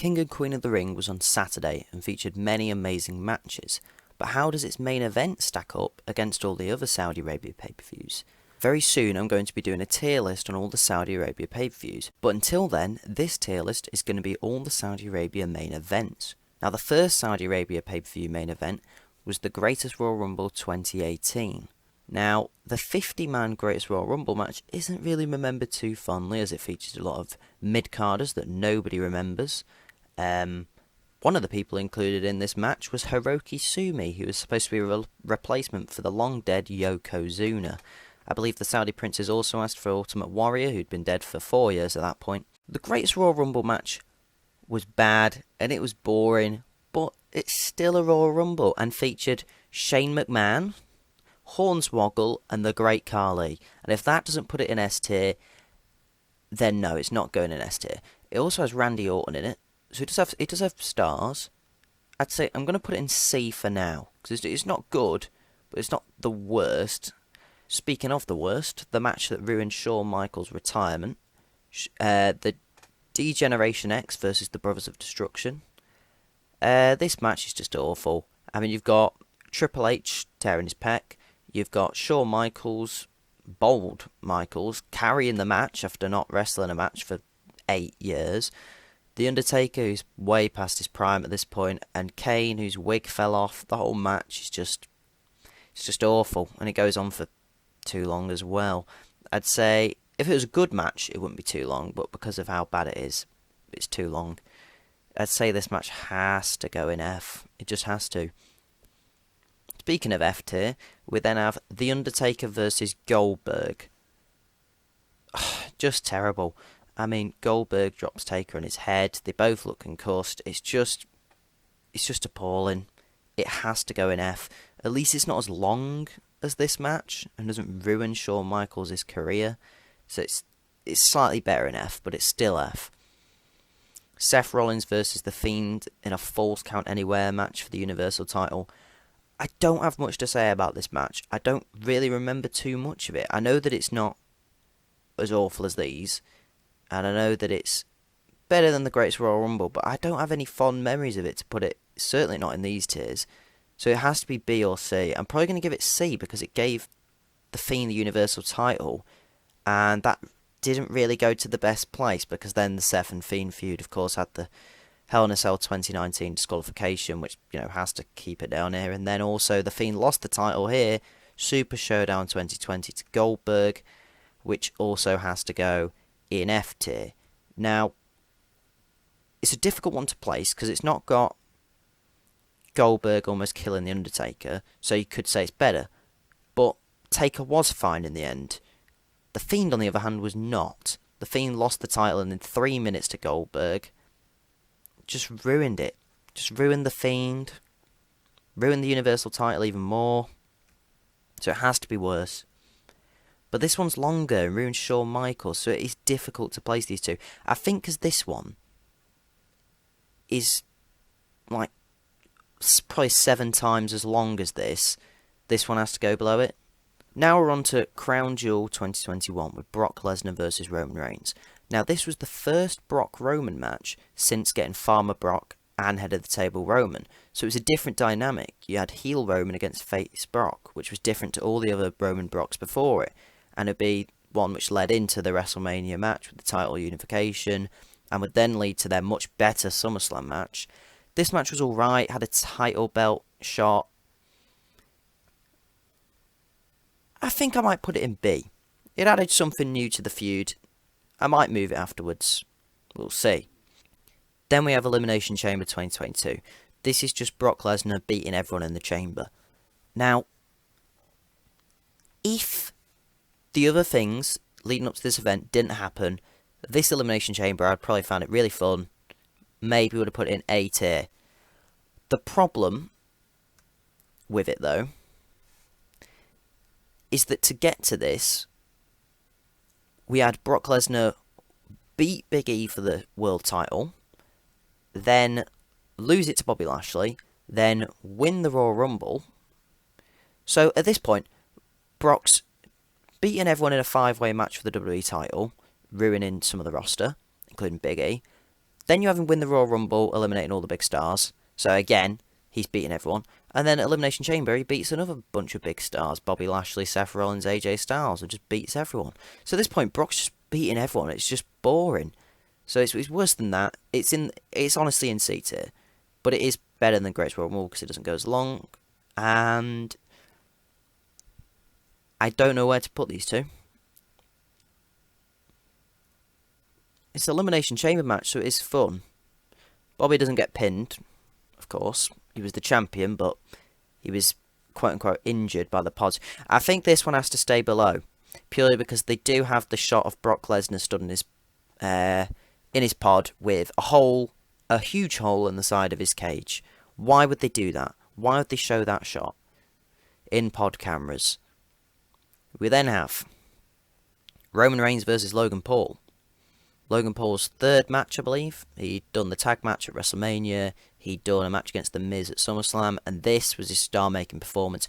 King and Queen of the Ring was on Saturday and featured many amazing matches, but how does its main event stack up against all the other Saudi Arabia pay-per-views? Very soon I'm going to be doing a tier list on all the Saudi Arabia pay-per-views, but until then, this tier list is going to be all the Saudi Arabia main events. Now the first Saudi Arabia pay-per-view main event was the Greatest Royal Rumble 2018. Now, the 50-man Greatest Royal Rumble match isn't really remembered too fondly as it featured a lot of mid-carders that nobody remembers. One of the people included in this match was Hiroki Sumi, who was supposed to be a replacement for the long-dead Yokozuna. I believe the Saudi princes also asked for Ultimate Warrior, who'd been dead for 4 years at that point. The Greatest Royal Rumble match was bad, and it was boring, but it's still a Royal Rumble, and featured Shane McMahon, Hornswoggle, and the Great Khali. And if that doesn't put it in S tier, then no, it's not going in S tier. It also has Randy Orton in it, so it does have stars. I'd say I'm going to put it in C for now, because it's not good, but it's not the worst. Speaking of the worst, the match that ruined Shawn Michaels' retirement, the D-Generation X versus the Brothers of Destruction. This match is just awful. I mean, you've got Triple H tearing his pec. You've got Shawn Michaels, Bold Michaels, carrying the match after not wrestling a match for 8 years. The Undertaker, who's way past his prime at this point, and Kane, whose wig fell off. The whole match is just awful, and it goes on for too long as well. I'd say if it was a good match, it wouldn't be too long, but because of how bad it is, it's too long. I'd say this match has to go in F. It just has to. Speaking of F tier, we then have The Undertaker versus Goldberg. Just terrible. I mean, Goldberg drops Taker on his head. They both look concussed. It's just appalling. It has to go in F. At least it's not as long as this match and doesn't ruin Shawn Michaels' career. So it's slightly better in F, but it's still F. Seth Rollins versus The Fiend in a Falls Count Anywhere match for the Universal title. I don't have much to say about this match. I don't really remember too much of it. I know that it's not as awful as these, and I know that it's better than the Greatest Royal Rumble, but I don't have any fond memories of it to put it, certainly not in these tiers. So it has to be B or C. I'm probably going to give it C because it gave The Fiend the Universal title, and that didn't really go to the best place because then the Seth and Fiend feud, of course, had the Hell in a Cell 2019 disqualification, which, has to keep it down here. And then also The Fiend lost the title here, Super Showdown 2020 to Goldberg, which also has to go in F tier. Now, it's a difficult one to place because it's not got Goldberg almost killing The Undertaker, so you could say it's better. But Taker was fine in the end. The Fiend, on the other hand, was not. The Fiend lost the title in 3 minutes to Goldberg. Just ruined it. Just ruined The Fiend. Ruined the Universal title even more. So it has to be worse. But this one's longer and ruins Shawn Michaels, so it is difficult to place these two. I think because this one is like probably 7 times as long as this one has to go below it. Now we're on to Crown Jewel 2021 with Brock Lesnar versus Roman Reigns. Now this was the first Brock-Roman match since getting Farmer Brock and Head of the Table Roman. So it was a different dynamic. You had heel Roman against face Brock, which was different to all the other Roman Brocks before it. And it'd be one which led into the WrestleMania match with the title unification, and would then lead to their much better SummerSlam match. This match was alright, had a title belt shot. I think I might put it in B. It added something new to the feud. I might move it afterwards. We'll see. Then we have Elimination Chamber 2022. This is just Brock Lesnar beating everyone in the chamber. Now, if the other things leading up to this event didn't happen, this Elimination Chamber, I'd probably found it really fun. Maybe would have put it in A tier. The problem with it, though, is that to get to this, we had Brock Lesnar beat Big E for the world title, then lose it to Bobby Lashley, then win the Royal Rumble. So at this point, Brock's beating everyone in a 5-way match for the WWE title, ruining some of the roster, including Big E. Then you have him win the Royal Rumble, eliminating all the big stars. So again, he's beating everyone. And then at Elimination Chamber, he beats another bunch of big stars. Bobby Lashley, Seth Rollins, AJ Styles, and just beats everyone. So at this point, Brock's just beating everyone. It's just boring. So it's worse than that. It's honestly in C tier. But it is better than Greatest Royal Rumble because it doesn't go as long. And I don't know where to put these two. It's an Elimination Chamber match, so it is fun. Bobby doesn't get pinned, of course. He was the champion, but he was quote-unquote injured by the pods. I think this one has to stay below, purely because they do have the shot of Brock Lesnar stood in his pod with a huge hole in the side of his cage. Why would they do that? Why would they show that shot in pod cameras? We then have Roman Reigns versus Logan Paul. Logan Paul's third match, I believe. He'd done the tag match at WrestleMania. He'd done a match against The Miz at SummerSlam. And this was his star-making performance.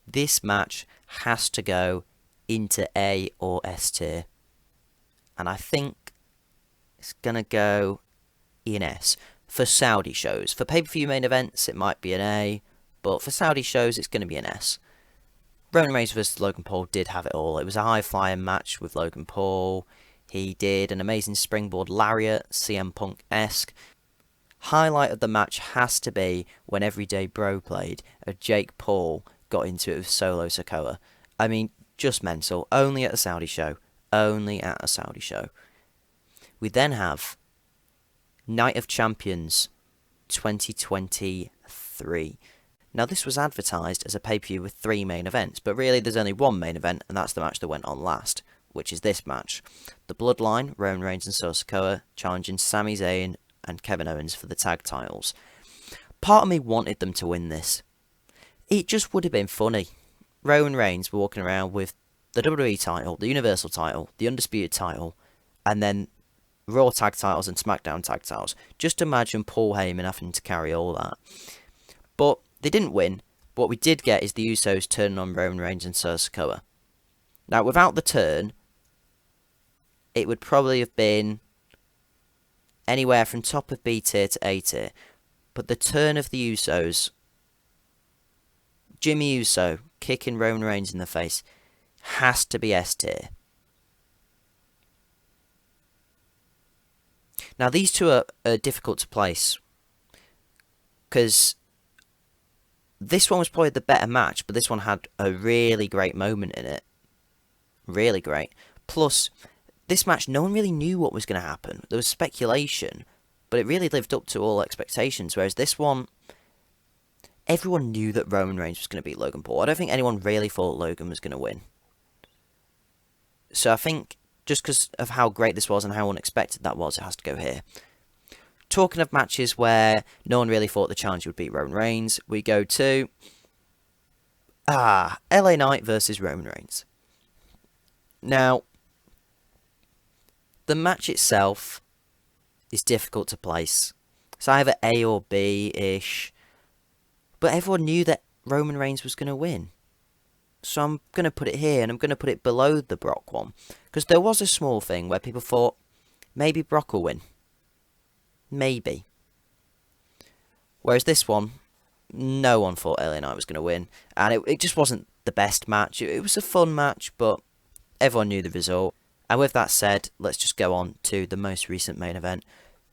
This match has to go into A or S tier. And I think it's going to go in S. For Saudi shows. For pay-per-view main events, it might be an A. But for Saudi shows, it's going to be an S. Roman Reigns versus Logan Paul did have it all. It was a high-flying match with Logan Paul. He did an amazing springboard lariat, CM Punk-esque. Highlight of the match has to be when Everyday Bro played, Jake Paul got into it with Solo Sikoa. I mean, just mental. Only at a Saudi show. Only at a Saudi show. We then have Night of Champions 2023. Now, this was advertised as a pay-per-view with 3 main events, but really there's only one main event, and that's the match that went on last, which is this match. The Bloodline, Roman Reigns and Solo Sikoa, challenging Sami Zayn and Kevin Owens for the tag titles. Part of me wanted them to win this. It just would have been funny. Roman Reigns were walking around with the WWE title, the Universal title, the Undisputed title, and then Raw tag titles and SmackDown tag titles. Just imagine Paul Heyman having to carry all that. But they didn't win. What we did get is the Usos turning on Roman Reigns and Solo Sikoa. Now, without the turn, it would probably have been anywhere from top of B tier to A tier. But the turn of the Usos, Jimmy Uso kicking Roman Reigns in the face, has to be S tier. Now, these two are difficult to place, because this one was probably the better match, but this one had a really great moment in it. Really great. Plus, this match, no one really knew what was going to happen. There was speculation, but it really lived up to all expectations. Whereas this one, everyone knew that Roman Reigns was going to beat Logan Paul. I don't think anyone really thought Logan was going to win. So I think, just because of how great this was and how unexpected that was, it has to go here. Talking of matches where no one really thought the challenger would beat Roman Reigns, we go to LA Knight versus Roman Reigns. Now, the match itself is difficult to place. It's either A or B-ish. But everyone knew that Roman Reigns was going to win. So I'm going to put it here, and I'm going to put it below the Brock one. Because there was a small thing where people thought, maybe Brock will win. Maybe. Whereas this one, no one thought LA Knight was going to win. And it just wasn't the best match. It was a fun match, but everyone knew the result. And with that said, let's just go on to the most recent main event.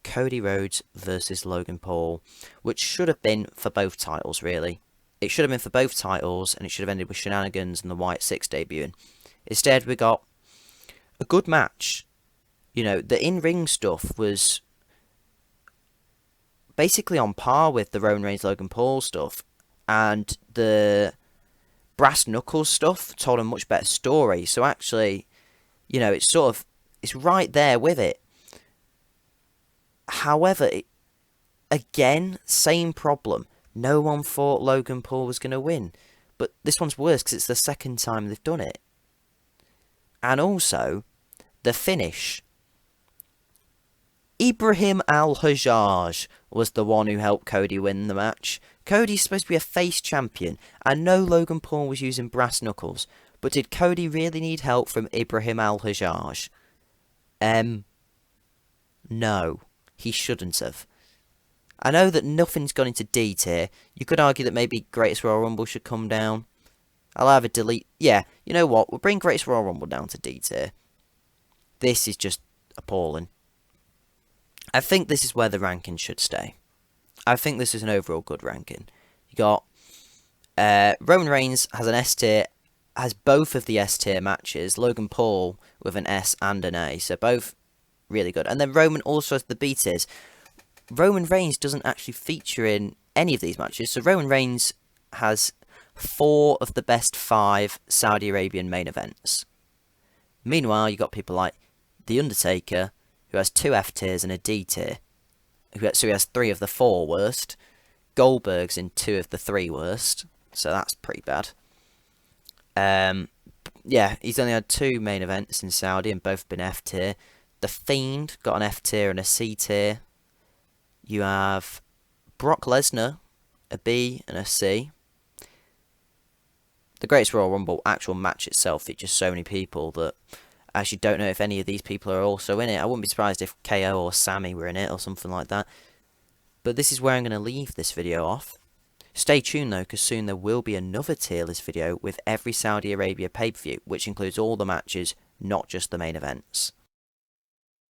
Cody Rhodes versus Logan Paul. Which should have been for both titles, really. It should have been for both titles, and it should have ended with shenanigans and the Wyatt Six debuting. Instead, we got a good match. You know, the in-ring stuff was basically on par with the Roman Reigns Logan Paul stuff, and the brass knuckles stuff told a much better story. So actually, you know, it's right there with it. However, again, same problem. No one thought Logan Paul was going to win. But this one's worse because it's the second time they've done it. And also, the finish. Ibrahim Al-Hajjaj was the one who helped Cody win the match. Cody's supposed to be a face champion, and no, Logan Paul was using brass knuckles. But did Cody really need help from Ibrahim Al-Hajjaj? No. he shouldn't have. I know that nothing's gone into D tier. You could argue that maybe Greatest Royal Rumble should come down. I'll either delete... Yeah, you know what? We'll bring Greatest Royal Rumble down to D tier. This is just appalling. I think this is where the ranking should stay. I think this is an overall good ranking. You got... Roman Reigns has an S tier, has both of the S tier matches. Logan Paul with an S and an A, so both really good. And then Roman also has the B tiers. Roman Reigns doesn't actually feature in any of these matches, so Roman Reigns has 4 of the best 5 Saudi Arabian main events. Meanwhile, you got people like The Undertaker, who has 2 F tiers and a D tier. So he has 3 of the 4 worst. Goldberg's in 2 of the 3 worst, so that's pretty bad. Yeah, he's only had 2 main events in Saudi and both been F tier. The Fiend got an F tier and a C tier. You have Brock Lesnar, a B and a C. The Greatest Royal Rumble actual match itself features so many people that I actually don't know if any of these people are also in it. I wouldn't be surprised if KO or Sammy were in it or something like that. But this is where I'm going to leave this video off. Stay tuned though, because soon there will be another tier list video with every Saudi Arabia pay-per-view, which includes all the matches, not just the main events.